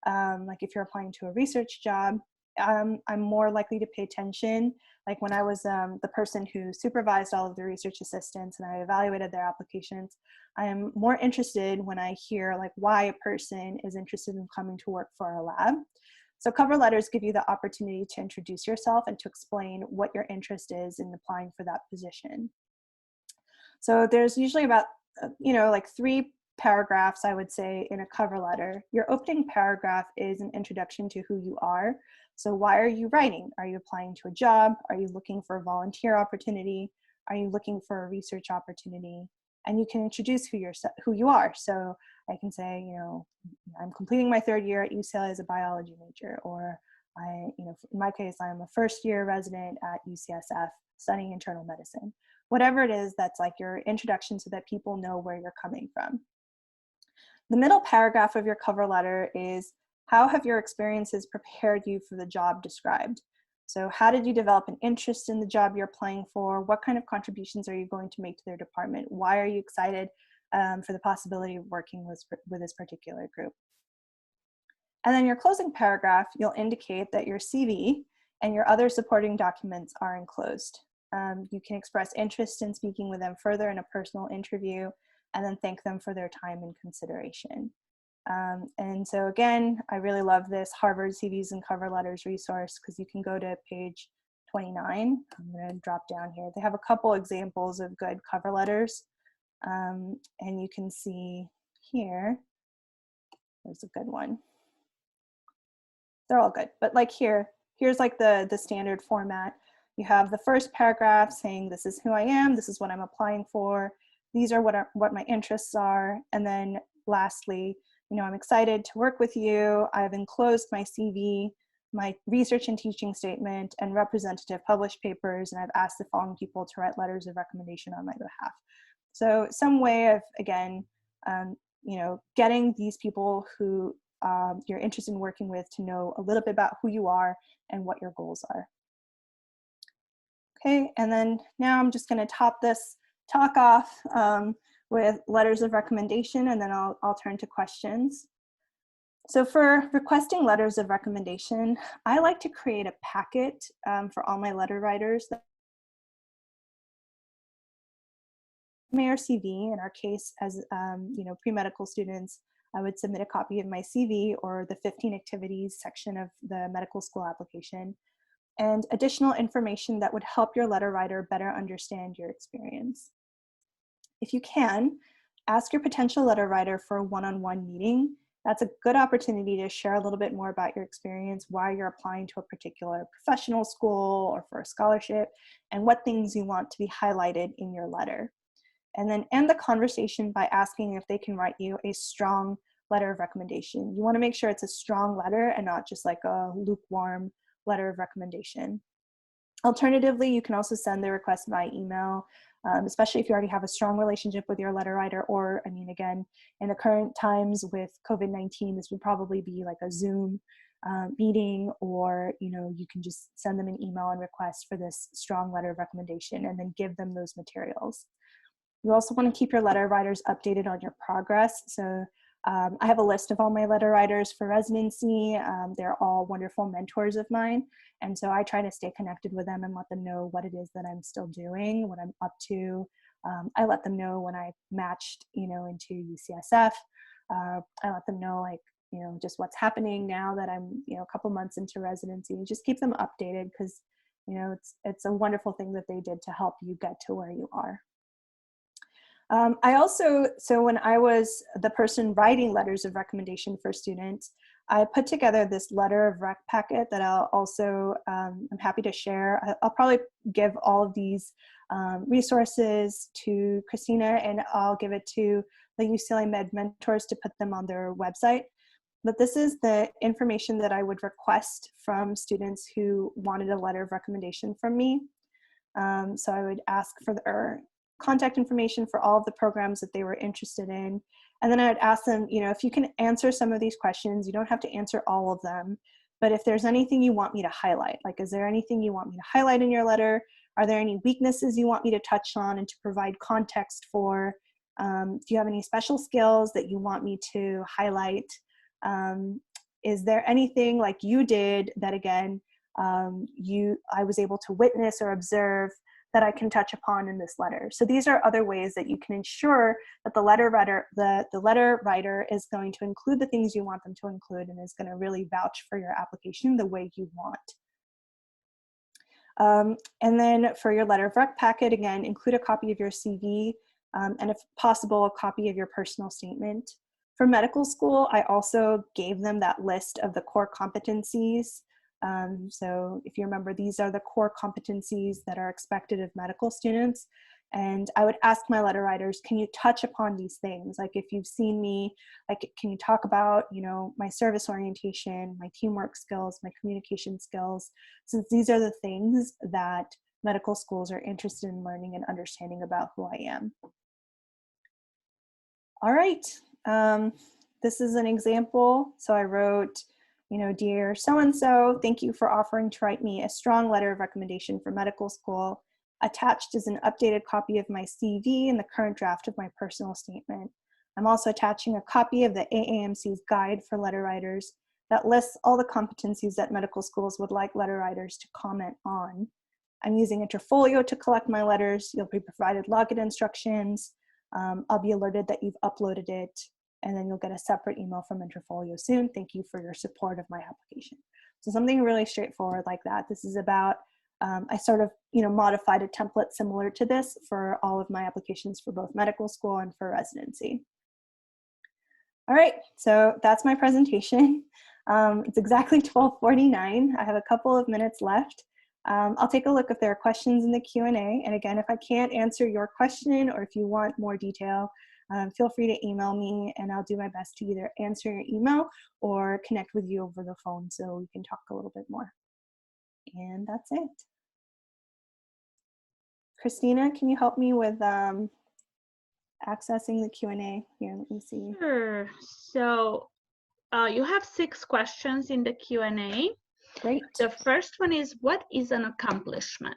Like if you're applying to a research job, I'm more likely to pay attention. Like when I was the person who supervised all of the research assistants and I evaluated their applications, I am more interested when I hear like why a person is interested in coming to work for our lab. So cover letters give you the opportunity to introduce yourself and to explain what your interest is in applying for that position. So there's usually about, like 3 paragraphs, I would say, in a cover letter. Your opening paragraph is an introduction to who you are. So why are you writing? Are you applying to a job? Are you looking for a volunteer opportunity? Are you looking for a research opportunity? And you can introduce who you are. So I can say, I'm completing my 3rd year at UCLA as a biology major, or in my case, I'm a first-year resident at UCSF studying internal medicine. Whatever it is, that's like your introduction so that people know where you're coming from. The middle paragraph of your cover letter is, how have your experiences prepared you for the job described? So how did you develop an interest in the job you're applying for? What kind of contributions are you going to make to their department? Why are you excited for the possibility of working with this particular group? And then your closing paragraph, you'll indicate that your CV and your other supporting documents are enclosed. You can express interest in speaking with them further in a personal interview, and then thank them for their time and consideration. And so again, I really love this Harvard CVs and Cover Letters resource, because you can go to page 29. I'm going to drop down here. They have a couple examples of good cover letters. And you can see here, there's a good one. They're all good, but like here's like the standard format. You have the first paragraph saying, this is who I am, this is what I'm applying for, these are what my interests are, and then lastly, I'm excited to work with you, I've enclosed my CV, my research and teaching statement, and representative published papers, and I've asked the following people to write letters of recommendation on my behalf. So some way of, again, getting these people who you're interested in working with to know a little bit about who you are and what your goals are. Okay, and then now I'm just going to top this talk off with letters of recommendation, and then I'll turn to questions. So for requesting letters of recommendation, I like to create a packet for all my letter writers. My CV, in our case, as pre-medical students, I would submit a copy of my CV or the 15 activities section of the medical school application, and additional information that would help your letter writer better understand your experience. If you can, ask your potential letter writer for a one-on-one meeting. That's a good opportunity to share a little bit more about your experience, why you're applying to a particular professional school or for a scholarship, and what things you want to be highlighted in your letter. And then end the conversation by asking if they can write you a strong letter of recommendation. You want to make sure it's a strong letter and not just like a lukewarm letter of recommendation. Alternatively, you can also send the request by email, especially if you already have a strong relationship with your letter writer, or, again, in the current times with COVID-19, this would probably be like a Zoom meeting, or, you can just send them an email and request for this strong letter of recommendation and then give them those materials. You also want to keep your letter writers updated on your progress. So I have a list of all my letter writers for residency. They're all wonderful mentors of mine. And so I try to stay connected with them and let them know what it is that I'm still doing, what I'm up to. I let them know when I matched, into UCSF. I let them know, just what's happening now that I'm, a couple months into residency. Just keep them updated, because, it's a wonderful thing that they did to help you get to where you are. So when I was the person writing letters of recommendation for students, I put together this letter of rec packet that I'll also, I'm happy to share. I'll probably give all of these resources to Christina, and I'll give it to the UCLA Med mentors to put them on their website. But this is the information that I would request from students who wanted a letter of recommendation from me. So I would ask for their contact information for all of the programs that they were interested in. And then I would ask them, you know, if you can answer some of these questions, you don't have to answer all of them, but if there's anything you want me to highlight, like, is there anything you want me to highlight in your letter? Are there any weaknesses you want me to touch on and to provide context for? Do you have any special skills that you want me to highlight? Is there anything like you did that, again, I was able to witness or observe that I can touch upon in this letter? So these are other ways that you can ensure that the letter writer is going to include the things you want them to include and is going to really vouch for your application the way you want. And then for your letter of rec packet, again, include a copy of your CV, and if possible, a copy of your personal statement. For medical school, I also gave them that list of the core competencies. So if you remember, these are the core competencies that are expected of medical students. And I would ask my letter writers, can you touch upon these things? Like, if you've seen me, like, can you talk about, you know, my service orientation, my teamwork skills, my communication skills, since these are the things that medical schools are interested in learning and understanding about who I am. All right, this is an example. So I wrote, you know, dear so-and-so, thank you for offering to write me a strong letter of recommendation for medical school. Attached is an updated copy of my CV and the current draft of my personal statement. I'm also attaching a copy of the AAMC's guide for letter writers that lists all the competencies that medical schools would like letter writers to comment on. I'm using Interfolio to collect my letters. You'll be provided login instructions. I'll be alerted that you've uploaded it, and then you'll get a separate email from Interfolio soon. Thank you for your support of my application. So something really straightforward like that. This is about, I sort of, you know, modified a template similar to this for all of my applications for both medical school and for residency. All right, so that's my presentation. It's exactly 12:49. I have a couple of minutes left. I'll take a look if there are questions in the Q&A. And again, if I can't answer your question or if you want more detail, feel free to email me and I'll do my best to either answer your email or connect with you over the phone so we can talk a little bit more. And that's it. Christina, can you help me with accessing the Q&A? Here, let me see.
Sure. So you have 6 questions in the Q&A.
Great.
The first one is, what is an accomplishment?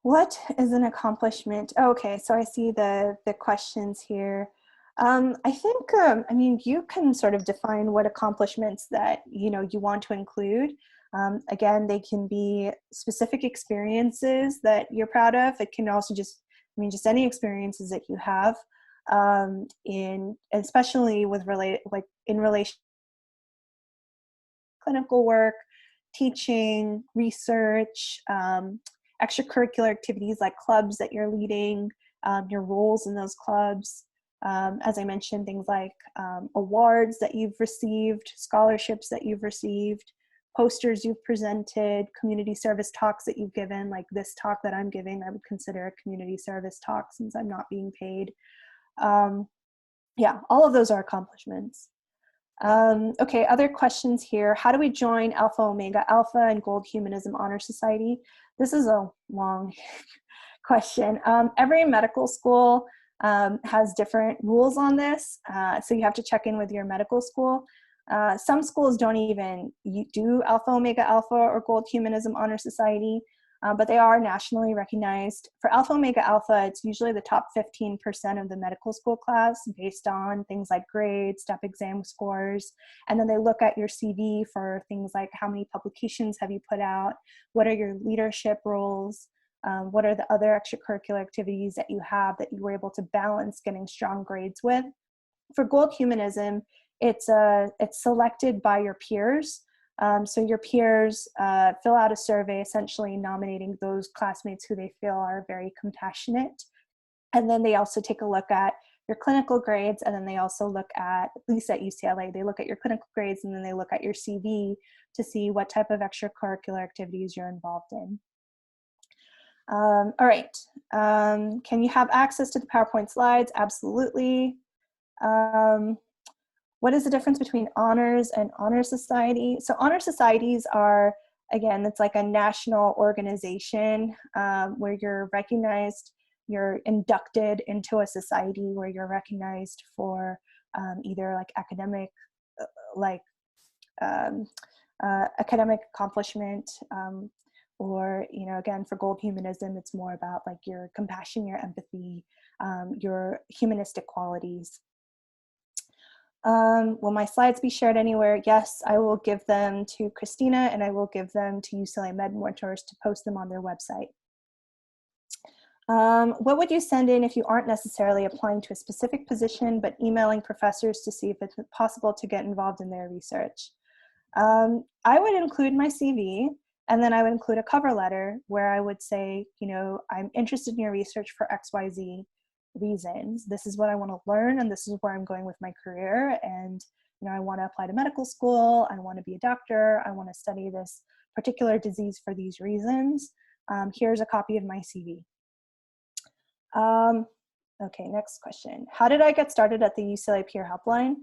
What is an accomplishment? Oh, okay, so I see the questions here. I think, I mean, you can sort of define what accomplishments that, you know, you want to include. Again, they can be specific experiences that you're proud of. It can also just, I mean, just any experiences that you have, especially with in relation to clinical work, teaching, research, extracurricular activities like clubs that you're leading, your roles in those clubs. As I mentioned, things like awards that you've received, scholarships that you've received, posters you've presented, community service talks that you've given, like this talk that I'm giving, I would consider a community service talk since I'm not being paid. Yeah, all of those are accomplishments. Okay, other questions here. How do we join Alpha Omega Alpha and Gold Humanism Honor Society? This is a long question. Every medical school has different rules on this, so you have to check in with your medical school. Some schools don't even do Alpha Omega Alpha or Gold Humanism Honor Society, but they are nationally recognized. For Alpha Omega Alpha, it's usually the top 15% of the medical school class based on things like grades, step exam scores, and then they look at your CV for things like how many publications have you put out, what are your leadership roles, what are the other extracurricular activities that you have that you were able to balance getting strong grades with. For Gold Humanism, it's selected by your peers. So your peers fill out a survey essentially nominating those classmates who they feel are very compassionate. And then they also take a look at your clinical grades, and then they also look at least at UCLA, they look at your clinical grades and then they look at your CV to see what type of extracurricular activities you're involved in. All right, can you have access to the PowerPoint slides? Absolutely. What is the difference between honors and honor society? So honor societies are, again, it's like a national organization where you're recognized, you're inducted into a society where you're recognized for either like academic, like academic accomplishment, or, you know, again, for gold humanism, it's more about like your compassion, your empathy, your humanistic qualities. Will my slides be shared anywhere? Yes, I will give them to Christina and I will give them to UCLA Med Mentors to post them on their website. What would you send in if you aren't necessarily applying to a specific position, but emailing professors to see if it's possible to get involved in their research? I would include my CV, and then I would include a cover letter where I would say, you know, I'm interested in your research for XYZ reasons. This is what I want to learn, and this is where I'm going with my career. And, you know, I want to apply to medical school. I want to be a doctor. I want to study this particular disease for these reasons. Here's a copy of my CV. Okay, next question. How did I get started at the UCLA Peer Helpline?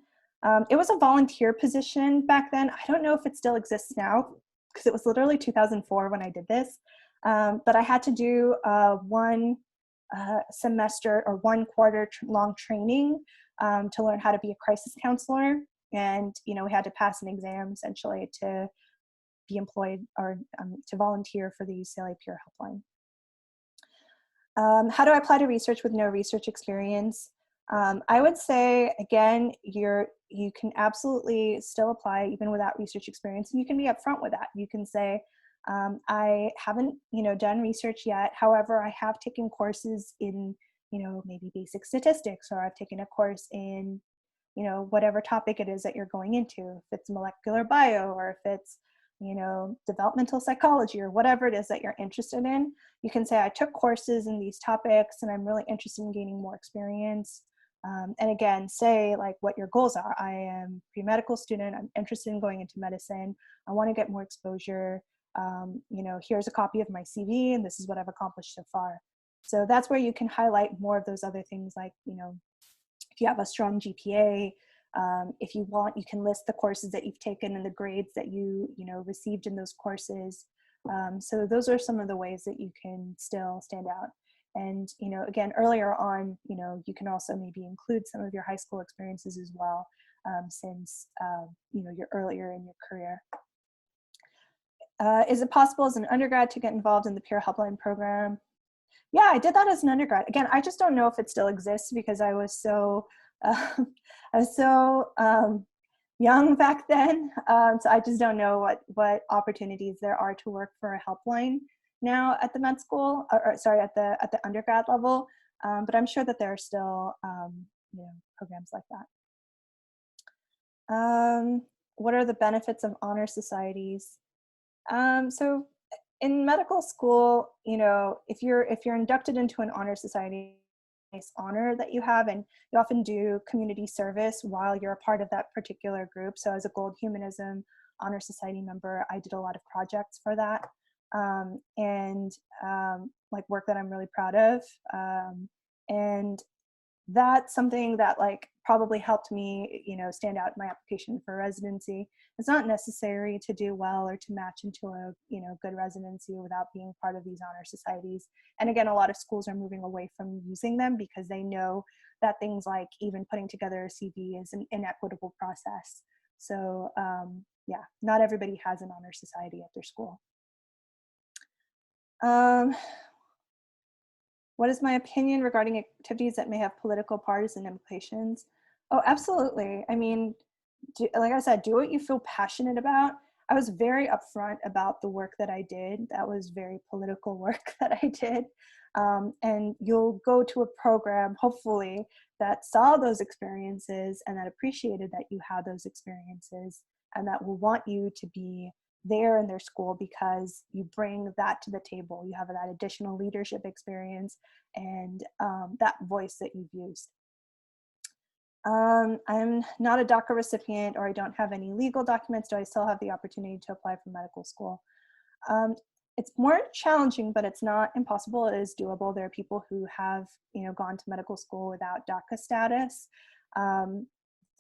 It was a volunteer position back then. I don't know if it still exists now because it was literally 2004 when I did this. But I had to do one semester or 1 quarter long training to learn how to be a crisis counselor. And, you know, we had to pass an exam essentially to be employed or to volunteer for the UCLA Peer Helpline. How do I apply to research with no research experience? I would say, again, you can absolutely still apply even without research experience, and you can be upfront with that. You can say, I haven't, you know, done research yet. However, I have taken courses in, you know, maybe basic statistics, or I've taken a course in, you know, whatever topic it is that you're going into. If it's molecular bio, or if it's, you know, developmental psychology, or whatever it is that you're interested in, you can say, I took courses in these topics and I'm really interested in gaining more experience. And again, say like what your goals are. I am a pre-medical student. I'm interested in going into medicine. I want to get more exposure. You know, here's a copy of my CV and this is what I've accomplished so far. So that's where you can highlight more of those other things, like, you know, if you have a strong GPA, if you want, you can list the courses that you've taken and the grades that you know, received in those courses. So those are some of the ways that you can still stand out. And, you know, again, earlier on, you know, you can also maybe include some of your high school experiences as well, since, you know, you're earlier in your career. Is it possible as an undergrad to get involved in the Peer Helpline program? Yeah, I did that as an undergrad. Again, I just don't know if it still exists because I was so, young back then. So I just don't know what opportunities there are to work for a helpline now at the med school, or sorry, at the undergrad level. But I'm sure that there are still, you know, programs like that. What are the benefits of honor societies? So in medical school, you know, if you're inducted into an honor society, nice honor that you have, and you often do community service while you're a part of that particular group. So as a Gold Humanism Honor Society member, I did a lot of projects for that, and like work that I'm really proud of, and that's something that like probably helped me, you know, stand out in my application for residency. It's not necessary to do well or to match into a, you know, good residency without being part of these honor societies. And again, a lot of schools are moving away from using them because they know that things like even putting together a CV is an inequitable process. So yeah, not everybody has an honor society at their school. What is my opinion regarding activities that may have political partisan implications? Oh, absolutely. I mean, like I said, do what you feel passionate about. I was very upfront about the work that I did. That was very political work that I did. And you'll go to a program, hopefully, that saw those experiences and that appreciated that you had those experiences, and that will want you to be there in their school because you bring that to the table. You have that additional leadership experience and that voice that you've used. I'm not a DACA recipient, or I don't have any legal documents. Do I still have the opportunity to apply for medical school? It's more challenging, but it's not impossible. It is doable. There are people who have, gone to medical school without DACA status.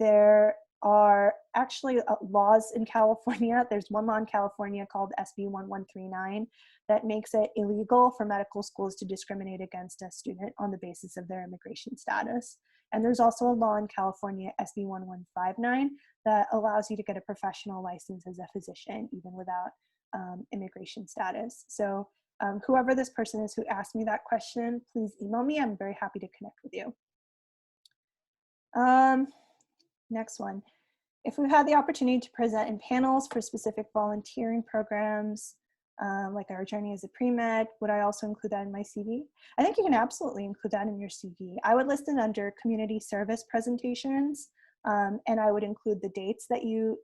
There are actually laws in California. There's one law in California called SB 1139 that makes it illegal for medical schools to discriminate against a student on the basis of their immigration status. And there's also a law in California, SB 1159, that allows you to get a professional license as a physician even without immigration status. So whoever this person is who asked me that question, please email me. I'm very happy to connect with you. Next one. If we've had the opportunity to present in panels for specific volunteering programs, like our journey as a pre-med, would I also include that in my CV? I think you can absolutely include that in your CV. I would list it under community service presentations, and I would include the dates that you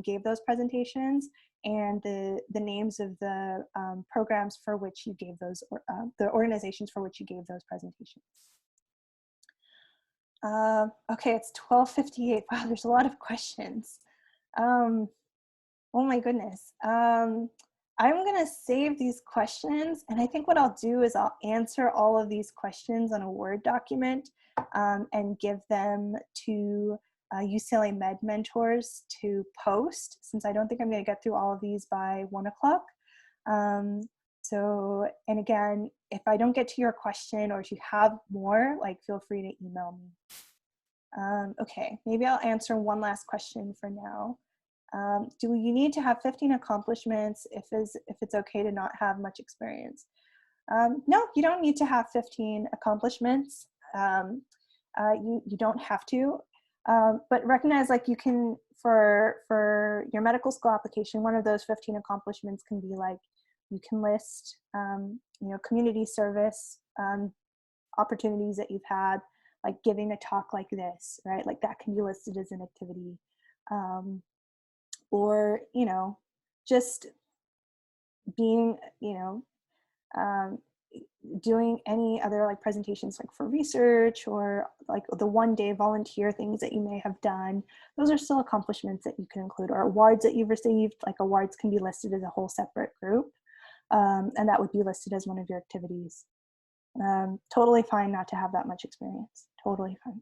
gave those presentations and the names of the programs for which you gave those, the organizations for which you gave those presentations. Okay, it's 12:58. Wow, there's a lot of questions. Oh my goodness. I'm gonna save these questions, and I think what I'll do is I'll answer all of these questions on a Word document and give them to UCLA Med mentors to post, since I don't think I'm gonna get through all of these by 1 o'clock. So, and again, if I don't get to your question, or if you have more, like, feel free to email me. Okay, maybe I'll answer one last question for now. Do you need to have 15 accomplishments if it's okay to not have much experience? No, you don't need to have 15 accomplishments. You don't have to, but recognize, like, you can, for your medical school application, one of those 15 accomplishments can be, like, you can list, community service opportunities that you've had, like giving a talk like this, right? Like, that can be listed as an activity. Or, just being, doing any other, like, presentations, like for research, or like the one-day volunteer things that you may have done. Those are still accomplishments that you can include, or awards that you've received. Like, awards can be listed as a whole separate group, and that would be listed as one of your activities. Totally fine not to have that much experience. Totally fine.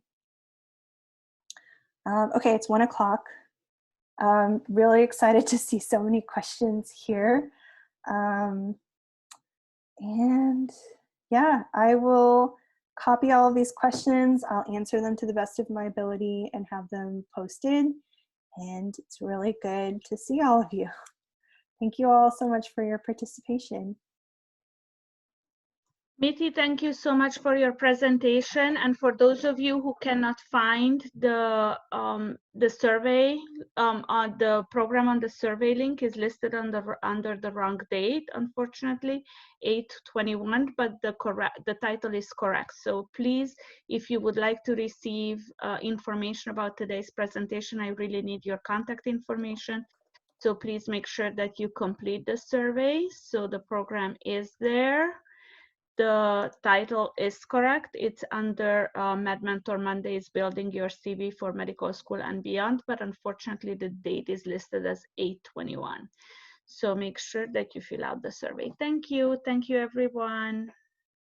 Okay, it's 1 o'clock. Really excited to see so many questions here. And yeah, I will copy all of these questions. I'll answer them to the best of my ability and have them posted. And it's really good to see all of you. Thank you all so much for your participation.
Mithi, thank you so much for your presentation. And for those of you who cannot find the survey, on the program on the survey link is listed under the wrong date, unfortunately, 8/21, but the title is correct. So please, if you would like to receive information about today's presentation, I really need your contact information. So please make sure that you complete the survey. So the program is there. The title is correct. It's under Med Mentor Mondays, Building Your CV for Medical School and Beyond, but unfortunately the date is listed as 8/21. So make sure that you fill out the survey. Thank you. Thank you, everyone.